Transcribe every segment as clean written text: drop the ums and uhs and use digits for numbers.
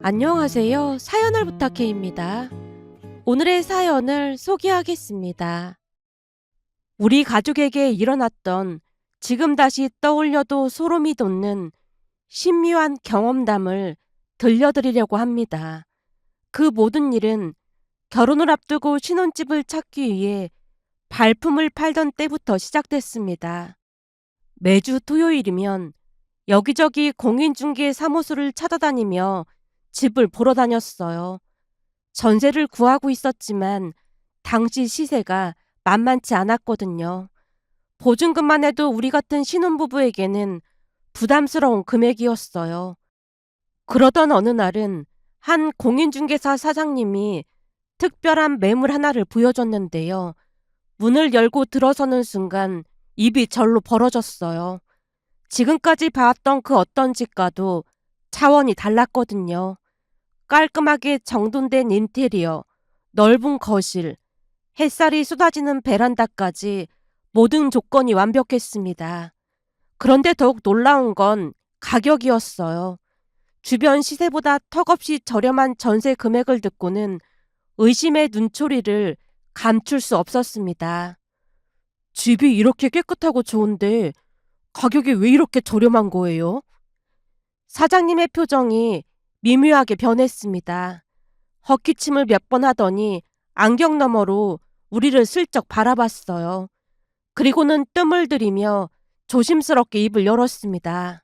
안녕하세요. 사연을 부탁해입니다. 오늘의 사연을 소개하겠습니다. 우리 가족에게 일어났던 지금 다시 떠올려도 소름이 돋는 신묘한 경험담을 들려드리려고 합니다. 그 모든 일은 결혼을 앞두고 신혼집을 찾기 위해 발품을 팔던 때부터 시작됐습니다. 매주 토요일이면 여기저기 공인중개 사무소를 찾아다니며 집을 보러 다녔어요. 전세를 구하고 있었지만 당시 시세가 만만치 않았거든요. 보증금만 해도 우리 같은 신혼부부에게는 부담스러운 금액이었어요. 그러던 어느 날은 한 공인중개사 사장님이 특별한 매물 하나를 보여줬는데요. 문을 열고 들어서는 순간 입이 절로 벌어졌어요. 지금까지 봐왔던 그 어떤 집과도 차원이 달랐거든요. 깔끔하게 정돈된 인테리어, 넓은 거실, 햇살이 쏟아지는 베란다까지 모든 조건이 완벽했습니다. 그런데 더욱 놀라운 건 가격이었어요. 주변 시세보다 턱없이 저렴한 전세 금액을 듣고는 의심의 눈초리를 감출 수 없었습니다. 집이 이렇게 깨끗하고 좋은데 가격이 왜 이렇게 저렴한 거예요? 사장님의 표정이 미묘하게 변했습니다. 헛기침을 몇 번 하더니 안경 너머로 우리를 슬쩍 바라봤어요. 그리고는 뜸을 들이며 조심스럽게 입을 열었습니다.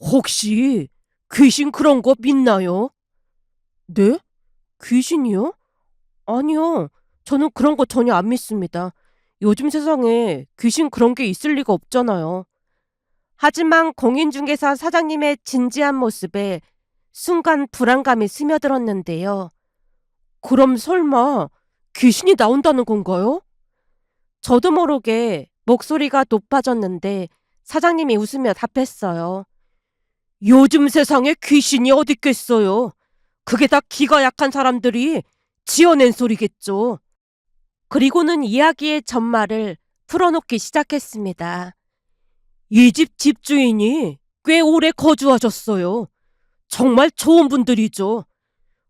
혹시 귀신 그런 거 믿나요? 네? 귀신이요? 아니요. 저는 그런 거 전혀 안 믿습니다. 요즘 세상에 귀신 그런 게 있을 리가 없잖아요. 하지만 공인중개사 사장님의 진지한 모습에 순간 불안감이 스며들었는데요. 그럼 설마 귀신이 나온다는 건가요? 저도 모르게 목소리가 높아졌는데 사장님이 웃으며 답했어요. 요즘 세상에 귀신이 어디 있겠어요. 그게 다 기가 약한 사람들이 지어낸 소리겠죠. 그리고는 이야기의 전말을 풀어놓기 시작했습니다. 이 집 집주인이 꽤 오래 거주하셨어요. 정말 좋은 분들이죠.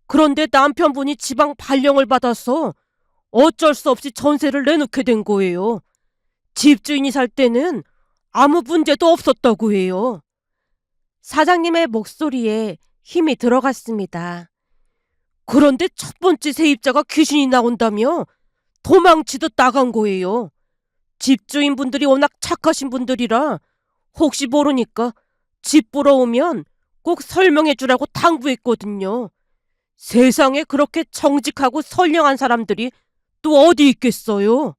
그런데 남편분이 지방 발령을 받아서 어쩔 수 없이 전세를 내놓게 된 거예요. 집주인이 살 때는 아무 문제도 없었다고 해요. 사장님의 목소리에 힘이 들어갔습니다. 그런데 첫 번째 세입자가 귀신이 나온다며 도망치듯 나간 거예요. 집주인분들이 워낙 착하신 분들이라 혹시 모르니까 집 보러 오면 꼭 설명해 주라고 당부했거든요. 세상에 그렇게 정직하고 선량한 사람들이 또 어디 있겠어요?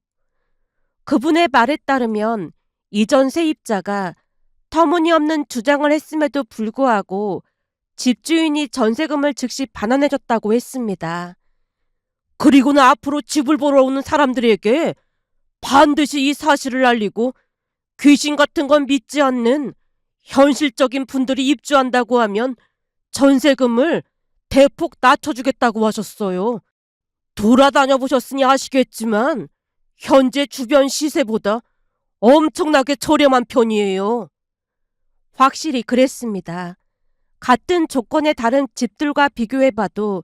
그분의 말에 따르면 이전 세입자가 터무니없는 주장을 했음에도 불구하고 집주인이 전세금을 즉시 반환해줬다고 했습니다. 그리고는 앞으로 집을 보러 오는 사람들에게 반드시 이 사실을 알리고 귀신 같은 건 믿지 않는 현실적인 분들이 입주한다고 하면 전세금을 대폭 낮춰주겠다고 하셨어요. 돌아다녀 보셨으니 아시겠지만 현재 주변 시세보다 엄청나게 저렴한 편이에요. 확실히 그랬습니다. 같은 조건의 다른 집들과 비교해봐도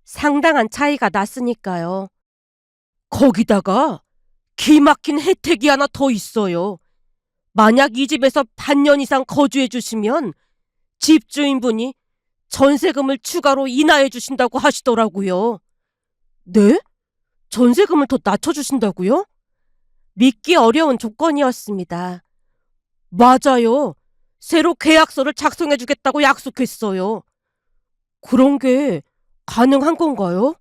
상당한 차이가 났으니까요. 거기다가 기막힌 혜택이 하나 더 있어요. 만약 이 집에서 반년 이상 거주해 주시면 집주인분이 전세금을 추가로 인하해 주신다고 하시더라고요. 네? 전세금을 더 낮춰주신다고요? 믿기 어려운 조건이었습니다. 맞아요. 새로 계약서를 작성해 주겠다고 약속했어요. 그런 게 가능한 건가요?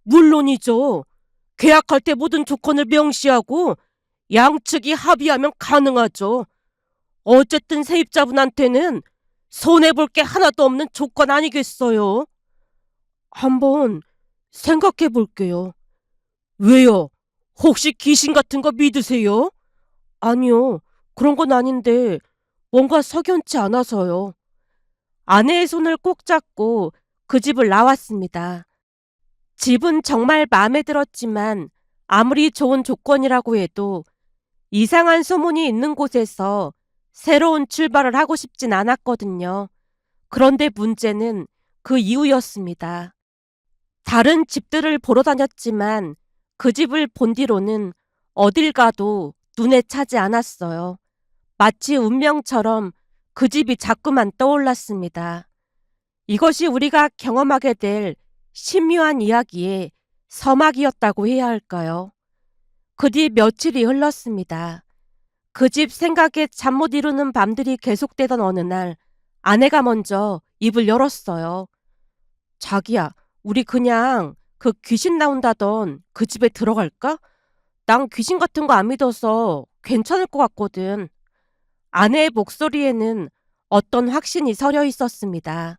물론이죠. 계약할 때 모든 조건을 명시하고 양측이 합의하면 가능하죠. 어쨌든 세입자분한테는 손해볼 게 하나도 없는 조건 아니겠어요? 한번 생각해 볼게요. 왜요? 혹시 귀신 같은 거 믿으세요? 아니요. 그런 건 아닌데 뭔가 석연치 않아서요. 아내의 손을 꼭 잡고 그 집을 나왔습니다. 집은 정말 마음에 들었지만 아무리 좋은 조건이라고 해도 이상한 소문이 있는 곳에서 새로운 출발을 하고 싶진 않았거든요. 그런데 문제는 그 이유였습니다. 다른 집들을 보러 다녔지만 그 집을 본 뒤로는 어딜 가도 눈에 차지 않았어요. 마치 운명처럼 그 집이 자꾸만 떠올랐습니다. 이것이 우리가 경험하게 될 신묘한 이야기의 서막이었다고 해야 할까요? 그 뒤 며칠이 흘렀습니다. 그 집 생각에 잠 못 이루는 밤들이 계속되던 어느 날 아내가 먼저 입을 열었어요. 자기야, 우리 그냥 그 귀신 나온다던 그 집에 들어갈까? 난 귀신 같은 거 안 믿어서 괜찮을 것 같거든. 아내의 목소리에는 어떤 확신이 서려 있었습니다.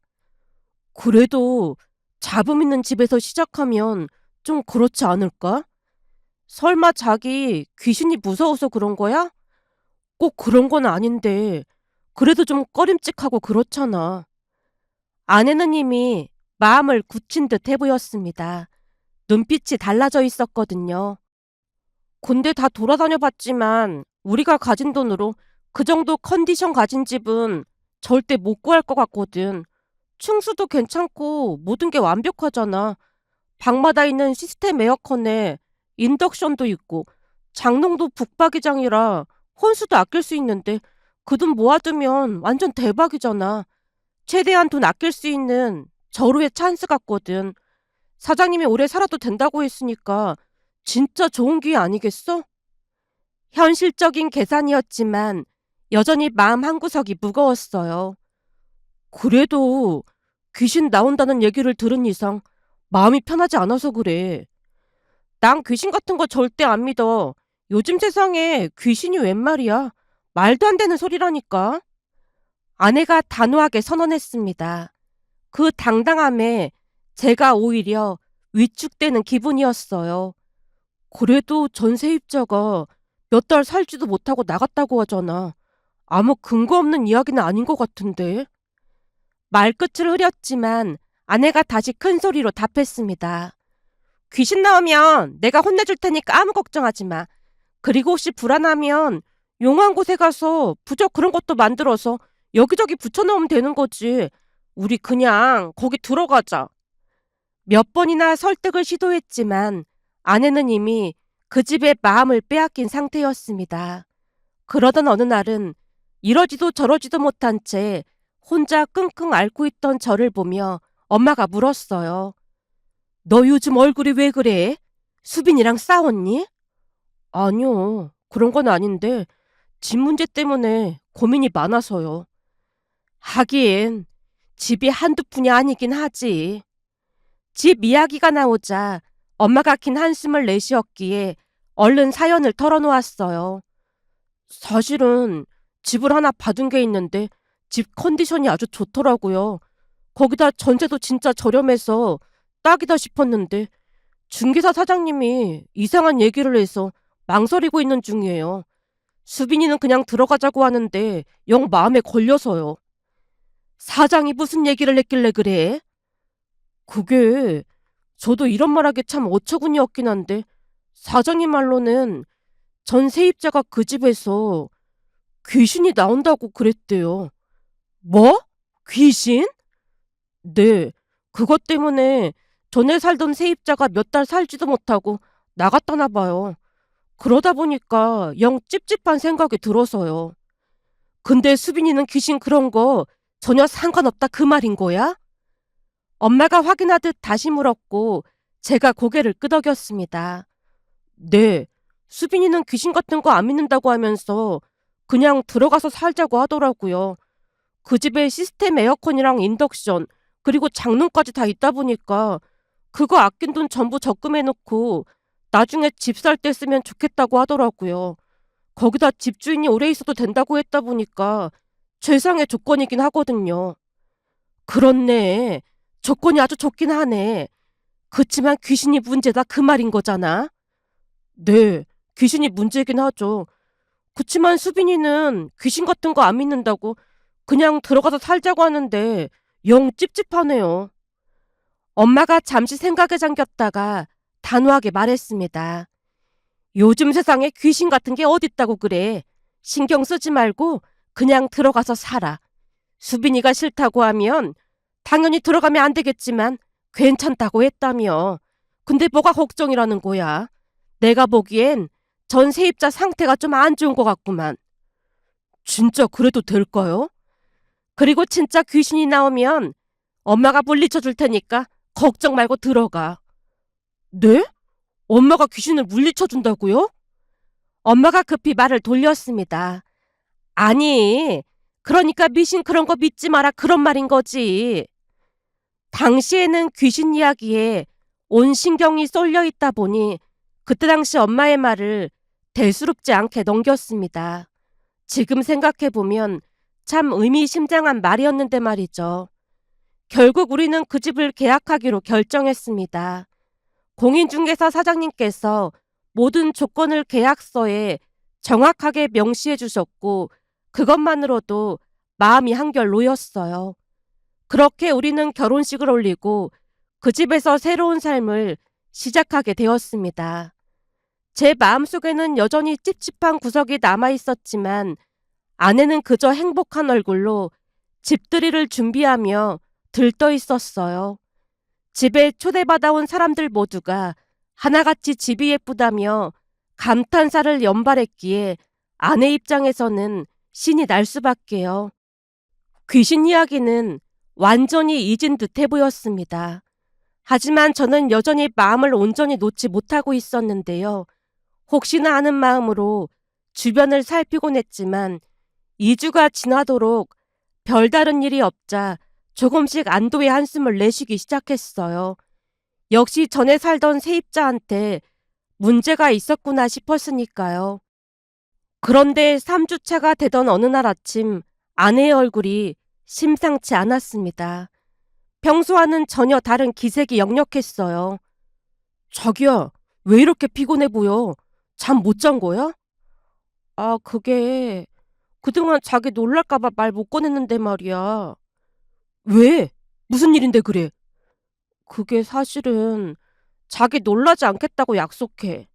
그래도 잡음 있는 집에서 시작하면 좀 그렇지 않을까? 설마 자기 귀신이 무서워서 그런 거야? 꼭 그런 건 아닌데 그래도 좀 꺼림칙하고 그렇잖아. 아내는 이미 마음을 굳힌 듯 해 보였습니다. 눈빛이 달라져 있었거든요. 근데 다 돌아다녀 봤지만 우리가 가진 돈으로 그 정도 컨디션 가진 집은 절대 못 구할 것 같거든. 층수도 괜찮고 모든 게 완벽하잖아. 방마다 있는 시스템 에어컨에 인덕션도 있고 장롱도 북박이장이라 혼수도 아낄 수 있는데 그 돈 모아두면 완전 대박이잖아. 최대한 돈 아낄 수 있는 절호의 찬스 같거든. 사장님이 오래 살아도 된다고 했으니까 진짜 좋은 기회 아니겠어? 현실적인 계산이었지만 여전히 마음 한구석이 무거웠어요. 그래도 귀신 나온다는 얘기를 들은 이상 마음이 편하지 않아서 그래. 난 귀신 같은 거 절대 안 믿어. 요즘 세상에 귀신이 웬 말이야. 말도 안 되는 소리라니까. 아내가 단호하게 선언했습니다. 그 당당함에 제가 오히려 위축되는 기분이었어요. 그래도 전세입자가 몇 달 살지도 못하고 나갔다고 하잖아. 아무 근거 없는 이야기는 아닌 것 같은데. 말끝을 흐렸지만 아내가 다시 큰 소리로 답했습니다. 귀신 나오면 내가 혼내줄 테니까 아무 걱정하지 마. 그리고 혹시 불안하면 용한 곳에 가서 부적 그런 것도 만들어서 여기저기 붙여놓으면 되는 거지. 우리 그냥 거기 들어가자. 몇 번이나 설득을 시도했지만 아내는 이미 그 집에 마음을 빼앗긴 상태였습니다. 그러던 어느 날은 이러지도 저러지도 못한 채 혼자 끙끙 앓고 있던 저를 보며 엄마가 물었어요. 너 요즘 얼굴이 왜 그래? 수빈이랑 싸웠니? 아니요. 그런 건 아닌데 집 문제 때문에 고민이 많아서요. 하긴 집이 한두 푼이 아니긴 하지. 집 이야기가 나오자 엄마가 긴 한숨을 내쉬었기에 얼른 사연을 털어놓았어요. 사실은 집을 하나 받은 게 있는데 집 컨디션이 아주 좋더라고요. 거기다 전세도 진짜 저렴해서 딱이다 싶었는데 중개사 사장님이 이상한 얘기를 해서 망설이고 있는 중이에요. 수빈이는 그냥 들어가자고 하는데 영 마음에 걸려서요. 사장이 무슨 얘기를 했길래 그래? 그게 저도 이런 말하기 참 어처구니 없긴 한데 사장님 말로는 전 세입자가 그 집에서 귀신이 나온다고 그랬대요. 뭐? 귀신? 네. 그것 때문에 전에 살던 세입자가 몇 달 살지도 못하고 나갔다나 봐요. 그러다 보니까 영 찝찝한 생각이 들어서요. 근데 수빈이는 귀신 그런 거 전혀 상관없다 그 말인 거야? 엄마가 확인하듯 다시 물었고 제가 고개를 끄덕였습니다. 네. 수빈이는 귀신 같은 거 안 믿는다고 하면서 그냥 들어가서 살자고 하더라고요. 그 집에 시스템 에어컨이랑 인덕션 그리고 장롱까지 다 있다 보니까 그거 아낀 돈 전부 적금해놓고 나중에 집 살 때 쓰면 좋겠다고 하더라고요. 거기다 집주인이 오래 있어도 된다고 했다 보니까 최상의 조건이긴 하거든요. 그렇네. 조건이 아주 좋긴 하네. 그치만 귀신이 문제다 그 말인 거잖아. 네, 귀신이 문제긴 하죠. 그치만 수빈이는 귀신 같은 거 안 믿는다고 그냥 들어가서 살자고 하는데 영 찝찝하네요. 엄마가 잠시 생각에 잠겼다가 단호하게 말했습니다. 요즘 세상에 귀신 같은 게 어딨다고 그래. 신경 쓰지 말고 그냥 들어가서 살아. 수빈이가 싫다고 하면 당연히 들어가면 안 되겠지만 괜찮다고 했다며. 근데 뭐가 걱정이라는 거야? 내가 보기엔 전 세입자 상태가 좀 안 좋은 것 같구만. 진짜 그래도 될까요? 그리고 진짜 귀신이 나오면 엄마가 물리쳐 줄 테니까 걱정 말고 들어가. 네? 엄마가 귀신을 물리쳐 준다고요? 엄마가 급히 말을 돌렸습니다. 아니, 그러니까 미신 그런 거 믿지 마라 그런 말인 거지. 당시에는 귀신 이야기에 온 신경이 쏠려 있다 보니 그때 당시 엄마의 말을 대수롭지 않게 넘겼습니다. 지금 생각해보면 참 의미심장한 말이었는데 말이죠. 결국 우리는 그 집을 계약하기로 결정했습니다. 공인중개사 사장님께서 모든 조건을 계약서에 정확하게 명시해 주셨고 그것만으로도 마음이 한결 놓였어요. 그렇게 우리는 결혼식을 올리고 그 집에서 새로운 삶을 시작하게 되었습니다. 제 마음속에는 여전히 찝찝한 구석이 남아 있었지만 아내는 그저 행복한 얼굴로 집들이를 준비하며 들떠 있었어요. 집에 초대받아온 사람들 모두가 하나같이 집이 예쁘다며 감탄사를 연발했기에 아내 입장에서는 신이 날 수밖에요. 귀신 이야기는 완전히 잊은 듯해 보였습니다. 하지만 저는 여전히 마음을 온전히 놓지 못하고 있었는데요. 혹시나 하는 마음으로 주변을 살피곤 했지만 2주가 지나도록 별다른 일이 없자 조금씩 안도의 한숨을 내쉬기 시작했어요. 역시 전에 살던 세입자한테 문제가 있었구나 싶었으니까요. 그런데 3주차가 되던 어느 날 아침 아내의 얼굴이 심상치 않았습니다. 평소와는 전혀 다른 기색이 역력했어요. 자기야, 왜 이렇게 피곤해 보여? 잠 못 잔 거야? 아, 그게 그동안 자기 놀랄까봐 말 못 꺼냈는데 말이야. 왜? 무슨 일인데 그래? 그게 사실은 자기 놀라지 않겠다고 약속해.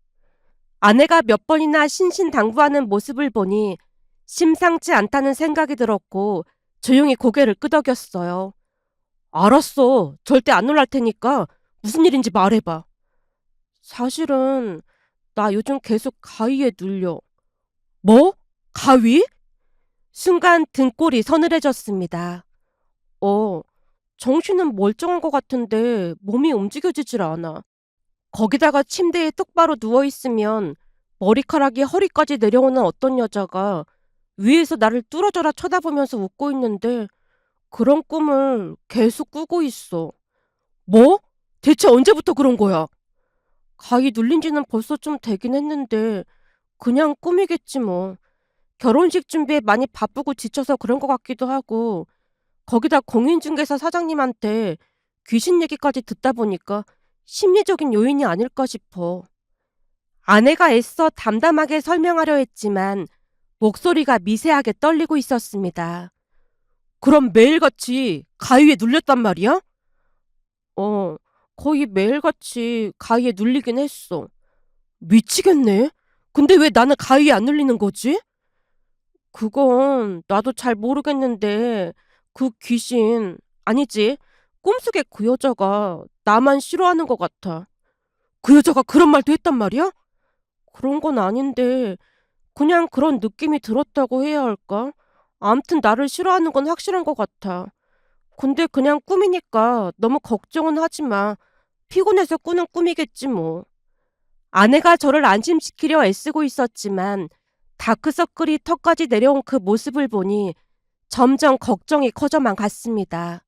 아내가 몇 번이나 신신당부하는 모습을 보니 심상치 않다는 생각이 들었고 조용히 고개를 끄덕였어요. 알았어. 절대 안 놀랄 테니까 무슨 일인지 말해봐. 사실은 나 요즘 계속 가위에 눌려. 뭐? 가위? 순간 등골이 서늘해졌습니다. 어, 정신은 멀쩡한 것 같은데 몸이 움직여지질 않아. 거기다가 침대에 똑바로 누워있으면 머리카락이 허리까지 내려오는 어떤 여자가 위에서 나를 뚫어져라 쳐다보면서 웃고 있는데 그런 꿈을 계속 꾸고 있어. 뭐? 대체 언제부터 그런 거야? 가위 눌린 지는 벌써 좀 되긴 했는데 그냥 꿈이겠지 뭐. 결혼식 준비에 많이 바쁘고 지쳐서 그런 것 같기도 하고 거기다 공인중개사 사장님한테 귀신 얘기까지 듣다 보니까 심리적인 요인이 아닐까 싶어. 아내가 애써 담담하게 설명하려 했지만 목소리가 미세하게 떨리고 있었습니다. 그럼 매일같이 가위에 눌렸단 말이야? 어, 거의 매일같이 가위에 눌리긴 했어. 미치겠네. 근데 왜 나는 가위에 안 눌리는 거지? 그건 나도 잘 모르겠는데 그 귀신, 아니지, 꿈속의 그 여자가 나만 싫어하는 것 같아. 그 여자가 그런 말도 했단 말이야? 그런 건 아닌데 그냥 그런 느낌이 들었다고 해야 할까? 암튼 나를 싫어하는 건 확실한 것 같아. 근데 그냥 꿈이니까 너무 걱정은 하지 마. 피곤해서 꾸는 꿈이겠지 뭐. 아내가 저를 안심시키려 애쓰고 있었지만 다크서클이 턱까지 내려온 그 모습을 보니 점점 걱정이 커져만 갔습니다.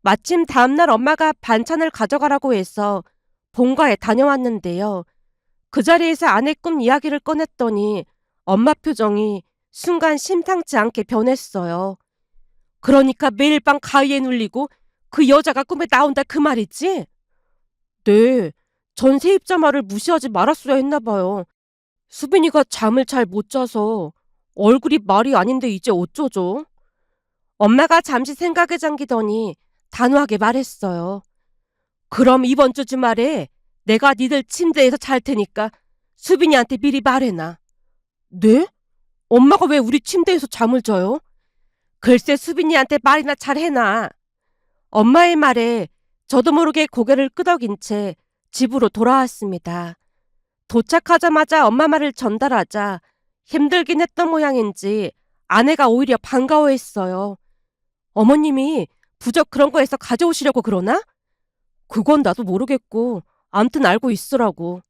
마침 다음날 엄마가 반찬을 가져가라고 해서 본가에 다녀왔는데요. 그 자리에서 아내 꿈 이야기를 꺼냈더니 엄마 표정이 순간 심상치 않게 변했어요. 그러니까 매일 밤 가위에 눌리고 그 여자가 꿈에 나온다 그 말이지? 네, 전 세입자 말을 무시하지 말았어야 했나 봐요. 수빈이가 잠을 잘 못 자서 얼굴이 말이 아닌데 이제 어쩌죠? 엄마가 잠시 생각에 잠기더니 단호하게 말했어요. 그럼 이번 주 주말에 내가 니들 침대에서 잘 테니까 수빈이한테 미리 말해놔. 네? 엄마가 왜 우리 침대에서 잠을 자요? 글쎄 수빈이한테 말이나 잘 해놔. 엄마의 말에 저도 모르게 고개를 끄덕인 채 집으로 돌아왔습니다. 도착하자마자 엄마 말을 전달하자 힘들긴 했던 모양인지 아내가 오히려 반가워했어요. 어머님이 부적 그런 거에서 가져오시려고 그러나? 그건 나도 모르겠고 암튼 알고 있으라고.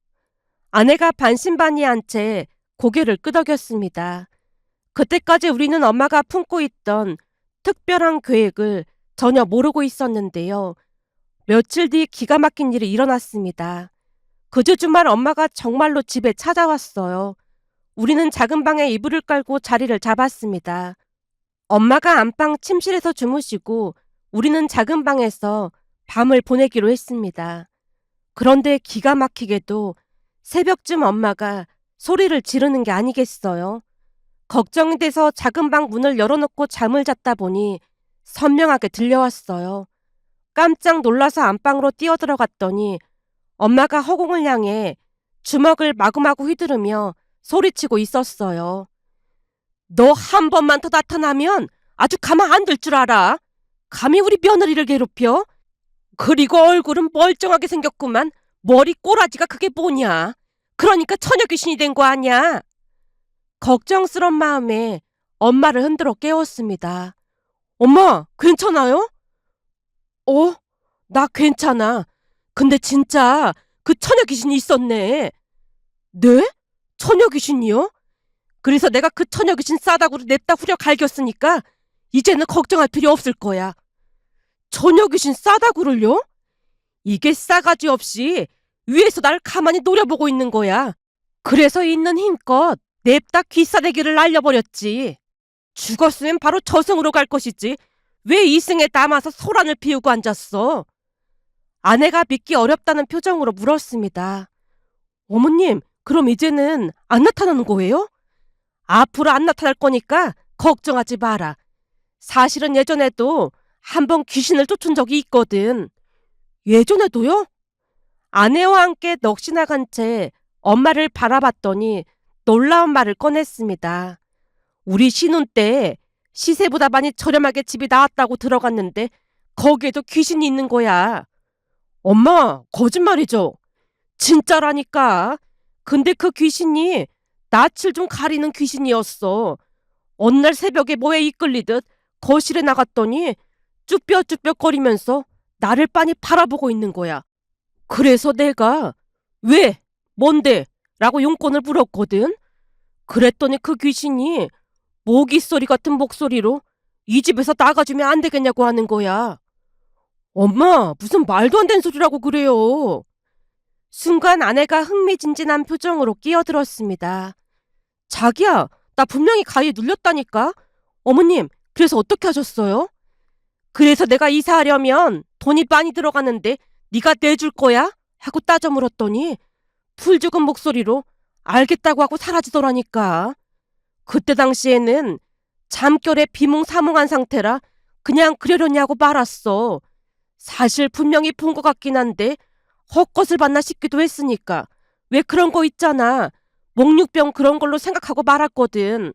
아내가 반신반의한 채 고개를 끄덕였습니다. 그때까지 우리는 엄마가 품고 있던 특별한 계획을 전혀 모르고 있었는데요. 며칠 뒤 기가 막힌 일이 일어났습니다. 그 주 주말 엄마가 정말로 집에 찾아왔어요. 우리는 작은 방에 이불을 깔고 자리를 잡았습니다. 엄마가 안방 침실에서 주무시고 우리는 작은 방에서 밤을 보내기로 했습니다. 그런데 기가 막히게도 새벽쯤 엄마가 소리를 지르는 게 아니겠어요. 걱정이 돼서 작은 방 문을 열어놓고 잠을 잤다 보니 선명하게 들려왔어요. 깜짝 놀라서 안방으로 뛰어들어갔더니 엄마가 허공을 향해 주먹을 마구마구 휘두르며 소리치고 있었어요. 너 한 번만 더 나타나면 아주 가만 안 둘 줄 알아. 감히 우리 며느리를 괴롭혀? 그리고 얼굴은 멀쩡하게 생겼구만. 머리 꼬라지가 그게 뭐냐. 그러니까 처녀 귀신이 된 거 아니야. 걱정스런 마음에 엄마를 흔들어 깨웠습니다. 엄마, 괜찮아요? 나 괜찮아. 근데 진짜 그 처녀 귀신이 있었네. 네? 처녀 귀신이요? 그래서 내가 그 처녀 귀신 싸다구로 냅다 후려 갈겼으니까 이제는 걱정할 필요 없을 거야. 처녀 귀신 싸다구를요? 이게 싸가지 없이 위에서 날 가만히 노려보고 있는 거야. 그래서 있는 힘껏 냅다 귀싸대기를 날려버렸지. 죽었으면 바로 저승으로 갈 것이지. 왜 이승에 남아서 소란을 피우고 앉았어? 아내가 믿기 어렵다는 표정으로 물었습니다. 어머님, 그럼 이제는 안 나타나는 거예요? 앞으로 안 나타날 거니까 걱정하지 마라. 사실은 예전에도 한 번 귀신을 쫓은 적이 있거든. 예전에도요? 아내와 함께 넋이 나간 채 엄마를 바라봤더니 놀라운 말을 꺼냈습니다. 우리 신혼 때 시세보다 많이 저렴하게 집이 나왔다고 들어갔는데 거기에도 귀신이 있는 거야. 엄마, 거짓말이죠? 진짜라니까. 근데 그 귀신이 낯을 좀 가리는 귀신이었어. 어느 날 새벽에 뭐에 이끌리듯 거실에 나갔더니 쭈뼛쭈뼛거리면서 나를 빤히 바라보고 있는 거야. 그래서 내가 왜? 뭔데? 라고 용건을 물었거든. 그랬더니 그 귀신이 모기 소리 같은 목소리로 이 집에서 나가주면 안 되겠냐고 하는 거야. 엄마, 무슨 말도 안 되는 소리라고 그래요. 순간 아내가 흥미진진한 표정으로 끼어들었습니다. 자기야, 나 분명히 가위에 눌렸다니까? 어머님, 그래서 어떻게 하셨어요? 그래서 내가 이사하려면 돈이 많이 들어가는데 네가 내줄 거야? 하고 따져 물었더니 풀 죽은 목소리로 알겠다고 하고 사라지더라니까. 그때 당시에는 잠결에 비몽사몽한 상태라 그냥 그러려냐고 말았어. 사실 분명히 본 것 같긴 한데 헛것을 봤나 싶기도 했으니까 왜 그런 거 있잖아. 목육병 그런 걸로 생각하고 말았거든.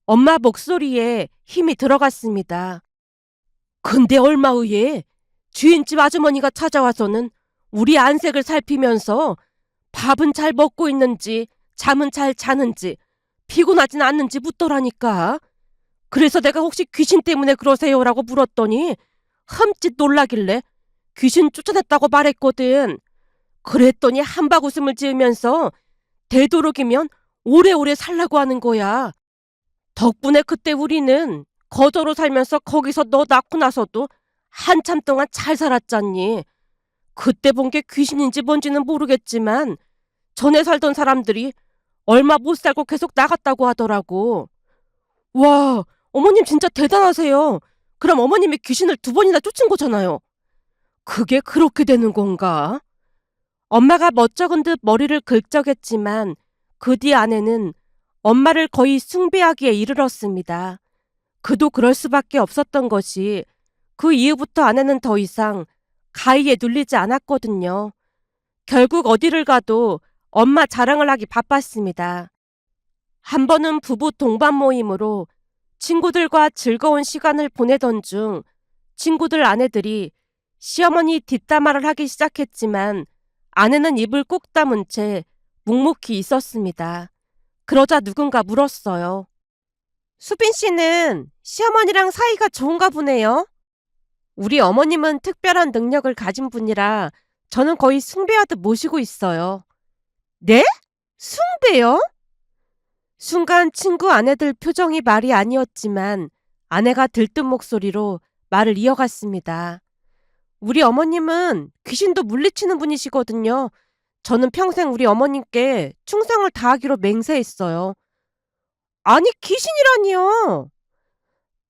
엄마 목소리에 힘이 들어갔습니다. 근데 얼마 후에 주인집 아주머니가 찾아와서는 우리 안색을 살피면서 밥은 잘 먹고 있는지 잠은 잘 자는지 피곤하진 않는지 묻더라니까. 그래서 내가 혹시 귀신 때문에 그러세요라고 물었더니 흠칫 놀라길래 귀신 쫓아냈다고 말했거든. 그랬더니 한박 웃음을 지으면서 되도록이면 오래오래 살라고 하는 거야. 덕분에 그때 우리는 거저로 살면서 거기서 너 낳고 나서도 한참 동안 잘 살았잖니. 그때 본 게 귀신인지 뭔지는 모르겠지만 전에 살던 사람들이 얼마 못 살고 계속 나갔다고 하더라고. 와, 어머님 진짜 대단하세요. 그럼 어머님이 귀신을 2번이나 쫓은 거잖아요. 그게 그렇게 되는 건가? 엄마가 멋쩍은 듯 머리를 긁적했지만 그 뒤 아내는 엄마를 거의 숭배하기에 이르렀습니다. 그도 그럴 수밖에 없었던 것이 그 이후부터 아내는 더 이상 가위에 눌리지 않았거든요. 결국 어디를 가도 엄마 자랑을 하기 바빴습니다. 한 번은 부부 동반 모임으로 친구들과 즐거운 시간을 보내던 중 친구들 아내들이 시어머니 뒷담화를 하기 시작했지만 아내는 입을 꾹 다문 채 묵묵히 있었습니다. 그러자 누군가 물었어요. 수빈 씨는 시어머니랑 사이가 좋은가 보네요. 우리 어머님은 특별한 능력을 가진 분이라 저는 거의 숭배하듯 모시고 있어요. 네? 숭배요? 순간 친구 아내들 표정이 말이 아니었지만 아내가 들뜬 목소리로 말을 이어갔습니다. 우리 어머님은 귀신도 물리치는 분이시거든요. 저는 평생 우리 어머님께 충성을 다하기로 맹세했어요. 아니, 귀신이라니요.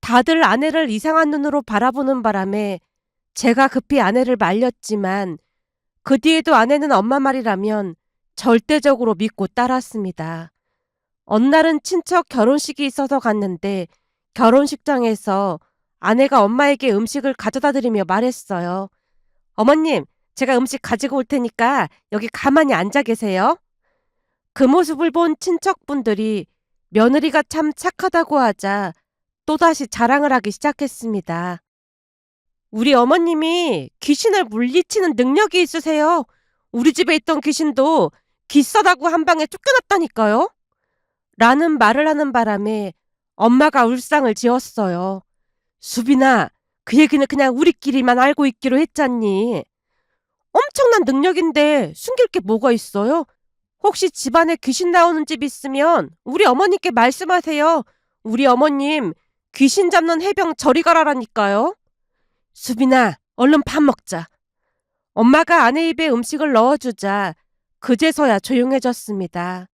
다들 아내를 이상한 눈으로 바라보는 바람에 제가 급히 아내를 말렸지만 그 뒤에도 아내는 엄마 말이라면 절대적으로 믿고 따랐습니다. 어느 날은 친척 결혼식이 있어서 갔는데 결혼식장에서 아내가 엄마에게 음식을 가져다 드리며 말했어요. 어머님, 제가 음식 가지고 올 테니까 여기 가만히 앉아 계세요. 그 모습을 본 친척분들이 며느리가 참 착하다고 하자 또다시 자랑을 하기 시작했습니다. 우리 어머님이 귀신을 물리치는 능력이 있으세요. 우리 집에 있던 귀신도 기싸다고 한 방에 쫓겨났다니까요. 라는 말을 하는 바람에 엄마가 울상을 지었어요. 수빈아, 그 얘기는 그냥 우리끼리만 알고 있기로 했잖니. 엄청난 능력인데 숨길 게 뭐가 있어요? 혹시 집안에 귀신 나오는 집 있으면 우리 어머님께 말씀하세요. 우리 어머님 귀신 잡는 해병 저리 가라라니까요. 수빈아, 얼른 밥 먹자. 엄마가 아내 입에 음식을 넣어주자 그제서야 조용해졌습니다.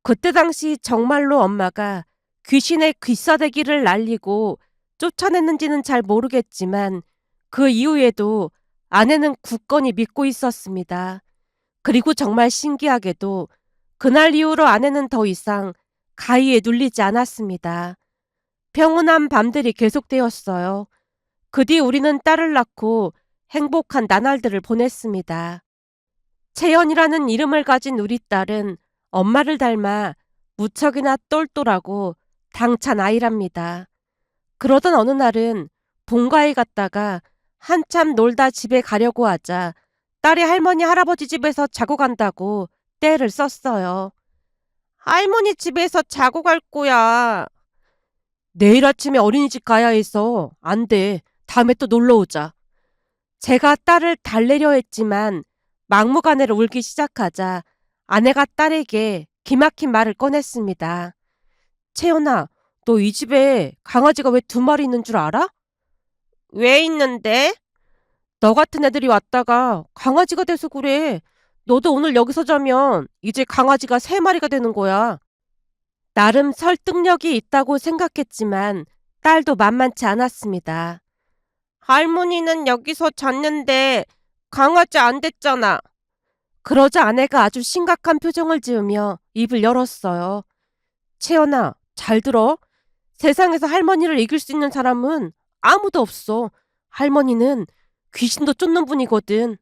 그때 당시 정말로 엄마가 귀신의 귀싸대기를 날리고 쫓아냈는지는 잘 모르겠지만 그 이후에도 아내는 굳건히 믿고 있었습니다. 그리고 정말 신기하게도 그날 이후로 아내는 더 이상 가위에 눌리지 않았습니다. 평온한 밤들이 계속되었어요. 그 뒤 우리는 딸을 낳고 행복한 나날들을 보냈습니다. 채연이라는 이름을 가진 우리 딸은 엄마를 닮아 무척이나 똘똘하고 당찬 아이랍니다. 그러던 어느 날은 본가에 갔다가 한참 놀다 집에 가려고 하자 딸이 할머니 할아버지 집에서 자고 간다고 떼를 썼어요. 할머니 집에서 자고 갈 거야. 내일 아침에 어린이집 가야 해서 안 돼. 다음에 또 놀러 오자. 제가 딸을 달래려 했지만 막무가내로 울기 시작하자 아내가 딸에게 기막힌 말을 꺼냈습니다. 채연아, 너 이 집에 강아지가 왜 2마리 있는 줄 알아? 왜 있는데? 너 같은 애들이 왔다가 강아지가 돼서 그래. 너도 오늘 여기서 자면 이제 강아지가 3마리가 되는 거야. 나름 설득력이 있다고 생각했지만 딸도 만만치 않았습니다. 할머니는 여기서 잤는데 강아지 안 됐잖아. 그러자 아내가 아주 심각한 표정을 지으며 입을 열었어요. 채연아, 잘 들어. 세상에서 할머니를 이길 수 있는 사람은 아무도 없어. 할머니는 귀신도 쫓는 분이거든.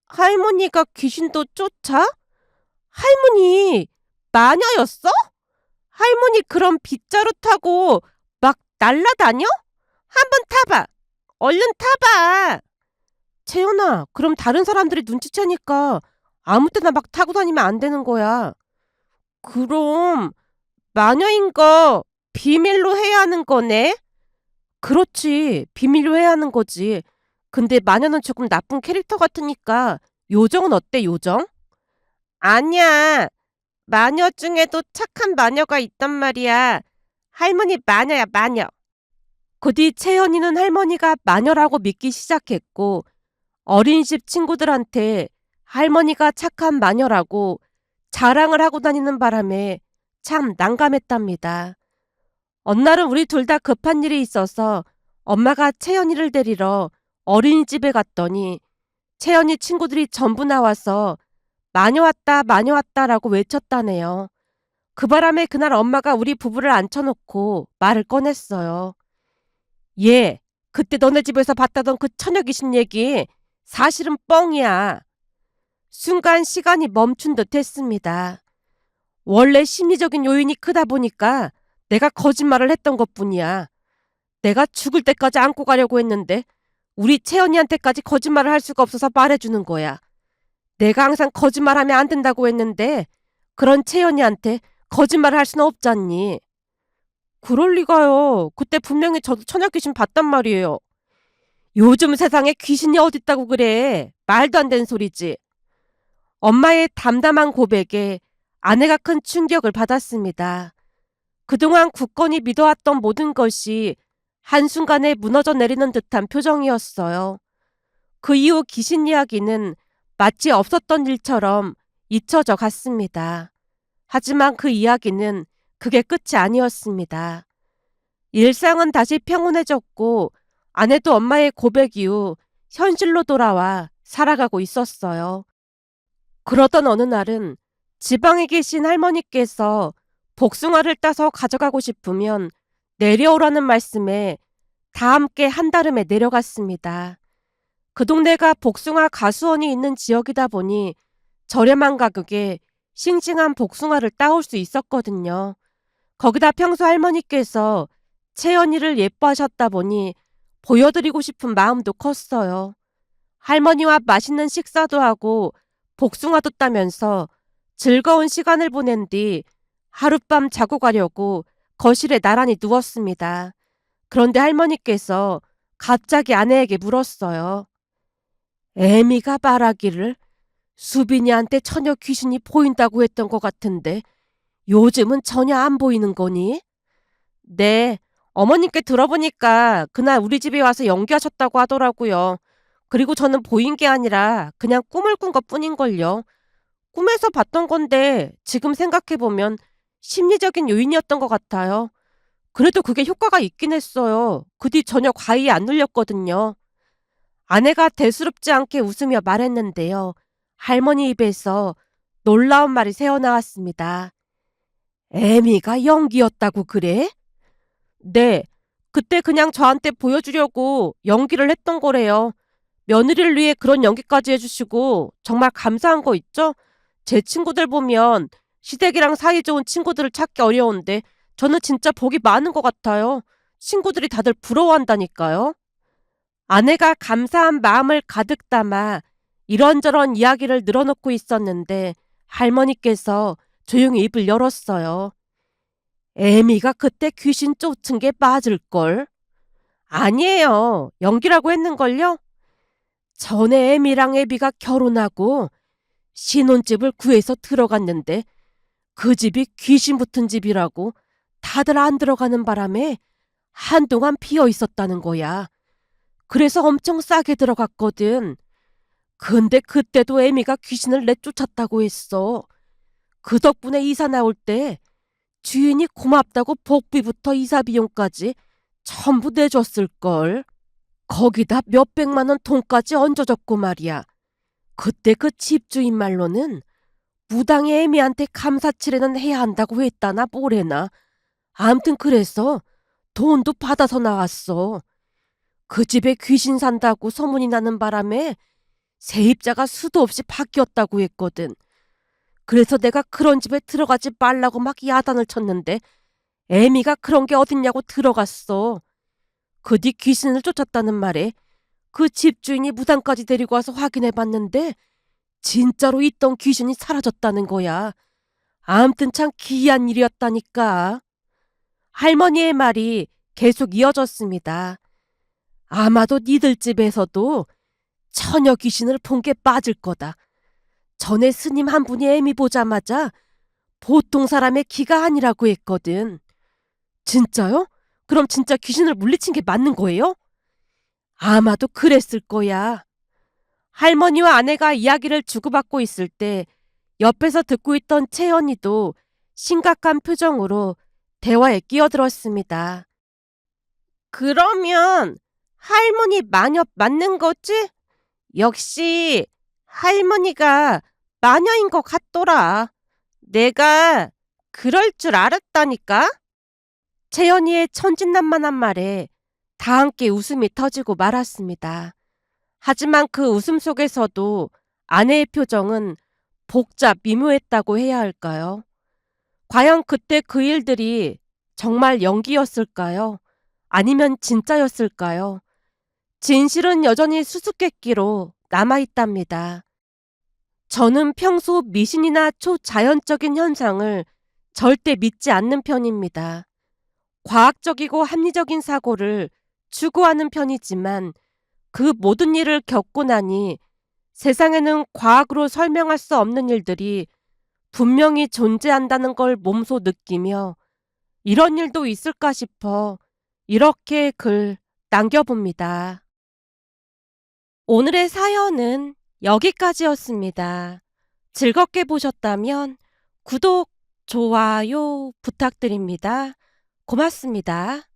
할머니가 귀신도 쫓아? 할머니 마녀였어? 할머니 그럼 빗자루 타고 막 날라다녀? 한번 타봐. 얼른 타봐. 채연아, 그럼 다른 사람들이 눈치채니까 아무 때나 막 타고 다니면 안 되는 거야. 그럼 마녀인 거 비밀로 해야 하는 거네? 그렇지, 비밀로 해야 하는 거지. 근데 마녀는 조금 나쁜 캐릭터 같으니까 요정은 어때, 요정? 아니야. 마녀 중에도 착한 마녀가 있단 말이야. 할머니 마녀야, 마녀. 그 뒤 채연이는 할머니가 마녀라고 믿기 시작했고 어린이집 친구들한테 할머니가 착한 마녀라고 자랑을 하고 다니는 바람에 참 난감했답니다. 어느 날은 우리 둘 다 급한 일이 있어서 엄마가 채연이를 데리러 어린이집에 갔더니 채연이 친구들이 전부 나와서 마녀 왔다 마녀 왔다라고 외쳤다네요. 그 바람에 그날 엄마가 우리 부부를 앉혀놓고 말을 꺼냈어요. 얘, 그때 너네 집에서 봤다던 그 처녀 귀신 얘기 사실은 뻥이야. 순간 시간이 멈춘 듯 했습니다. 원래 심리적인 요인이 크다 보니까 내가 거짓말을 했던 것뿐이야. 내가 죽을 때까지 안고 가려고 했는데 우리 채연이한테까지 거짓말을 할 수가 없어서 말해주는 거야. 내가 항상 거짓말하면 안 된다고 했는데 그런 채연이한테 거짓말을 할 수는 없잖니. 그럴 리가요. 그때 분명히 저도 처녀 귀신 봤단 말이에요. 요즘 세상에 귀신이 어딨다고 그래. 말도 안 되는 소리지. 엄마의 담담한 고백에 아내가 큰 충격을 받았습니다. 그동안 굳건히 믿어왔던 모든 것이 한순간에 무너져 내리는 듯한 표정이었어요. 그 이후 귀신 이야기는 마치 없었던 일처럼 잊혀져 갔습니다. 하지만 그 이야기는 그게 끝이 아니었습니다. 일상은 다시 평온해졌고 아내도 엄마의 고백 이후 현실로 돌아와 살아가고 있었어요. 그러던 어느 날은 지방에 계신 할머니께서 복숭아를 따서 가져가고 싶으면 내려오라는 말씀에 다 함께 한달음에 내려갔습니다. 그 동네가 복숭아 가수원이 있는 지역이다 보니 저렴한 가격에 싱싱한 복숭아를 따올 수 있었거든요. 거기다 평소 할머니께서 채연이를 예뻐하셨다 보니 보여드리고 싶은 마음도 컸어요. 할머니와 맛있는 식사도 하고 복숭아도 따면서 즐거운 시간을 보낸 뒤 하룻밤 자고 가려고 거실에 나란히 누웠습니다. 그런데 할머니께서 갑자기 아내에게 물었어요. 애미가 말하기를 수빈이한테 처녀 귀신이 보인다고 했던 것 같은데 요즘은 전혀 안 보이는 거니? 네, 어머님께 들어보니까 그날 우리 집에 와서 연기하셨다고 하더라고요. 그리고 저는 보인 게 아니라 그냥 꿈을 꾼 것뿐인걸요. 꿈에서 봤던 건데 지금 생각해보면 심리적인 요인이었던 것 같아요. 그래도 그게 효과가 있긴 했어요. 그 뒤 전혀 과히 안 눌렸거든요. 아내가 대수롭지 않게 웃으며 말했는데요. 할머니 입에서 놀라운 말이 새어나왔습니다. 애미가 연기였다고 그래? 네, 그때 그냥 저한테 보여주려고 연기를 했던 거래요. 며느리를 위해 그런 연기까지 해주시고 정말 감사한 거 있죠? 제 친구들 보면 시댁이랑 사이 좋은 친구들을 찾기 어려운데 저는 진짜 복이 많은 것 같아요. 친구들이 다들 부러워한다니까요. 아내가 감사한 마음을 가득 담아 이런저런 이야기를 늘어놓고 있었는데 할머니께서 조용히 입을 열었어요. 애미가 그때 귀신 쫓은 게 맞을걸? 아니에요. 연기라고 했는걸요? 전에 애미랑 애비가 결혼하고 신혼집을 구해서 들어갔는데 그 집이 귀신 붙은 집이라고 다들 안 들어가는 바람에 한동안 비어 있었다는 거야. 그래서 엄청 싸게 들어갔거든. 근데 그때도 애미가 귀신을 내쫓았다고 했어. 그 덕분에 이사 나올 때 주인이 고맙다고 복비부터 이사 비용까지 전부 내줬을걸. 거기다 몇백만 원 돈까지 얹어줬고 말이야. 그때 그 집주인 말로는 무당의 애미한테 감사치레는 해야 한다고 했다나 뭐래나. 암튼 그래서 돈도 받아서 나왔어. 그 집에 귀신 산다고 소문이 나는 바람에 세입자가 수도 없이 바뀌었다고 했거든. 그래서 내가 그런 집에 들어가지 말라고 막 야단을 쳤는데 애미가 그런 게 어딨냐고 들어갔어. 그 뒤 귀신을 쫓았다는 말에 그 집주인이 무당까지 데리고 와서 확인해봤는데 진짜로 있던 귀신이 사라졌다는 거야. 암튼 참 기이한 일이었다니까. 할머니의 말이 계속 이어졌습니다. 아마도 니들 집에서도 처녀 귀신을 본 게 빠질 거다. 전에 스님 한 분이 애미 보자마자 보통 사람의 기가 아니라고 했거든. 진짜요? 그럼 진짜 귀신을 물리친 게 맞는 거예요? 아마도 그랬을 거야. 할머니와 아내가 이야기를 주고받고 있을 때 옆에서 듣고 있던 채연이도 심각한 표정으로 대화에 끼어들었습니다. 그러면 할머니 마녀 맞는 거지? 역시 할머니가 마녀인 것 같더라. 내가 그럴 줄 알았다니까? 채연이의 천진난만한 말에 다 함께 웃음이 터지고 말았습니다. 하지만 그 웃음 속에서도 아내의 표정은 복잡 미묘했다고 해야 할까요? 과연 그때 그 일들이 정말 연기였을까요? 아니면 진짜였을까요? 진실은 여전히 수수께끼로 남아있답니다. 저는 평소 미신이나 초자연적인 현상을 절대 믿지 않는 편입니다. 과학적이고 합리적인 사고를 추구하는 편이지만 그 모든 일을 겪고 나니 세상에는 과학으로 설명할 수 없는 일들이 분명히 존재한다는 걸 몸소 느끼며 이런 일도 있을까 싶어 이렇게 글 남겨봅니다. 오늘의 사연은 여기까지였습니다. 즐겁게 보셨다면 구독, 좋아요 부탁드립니다. 고맙습니다.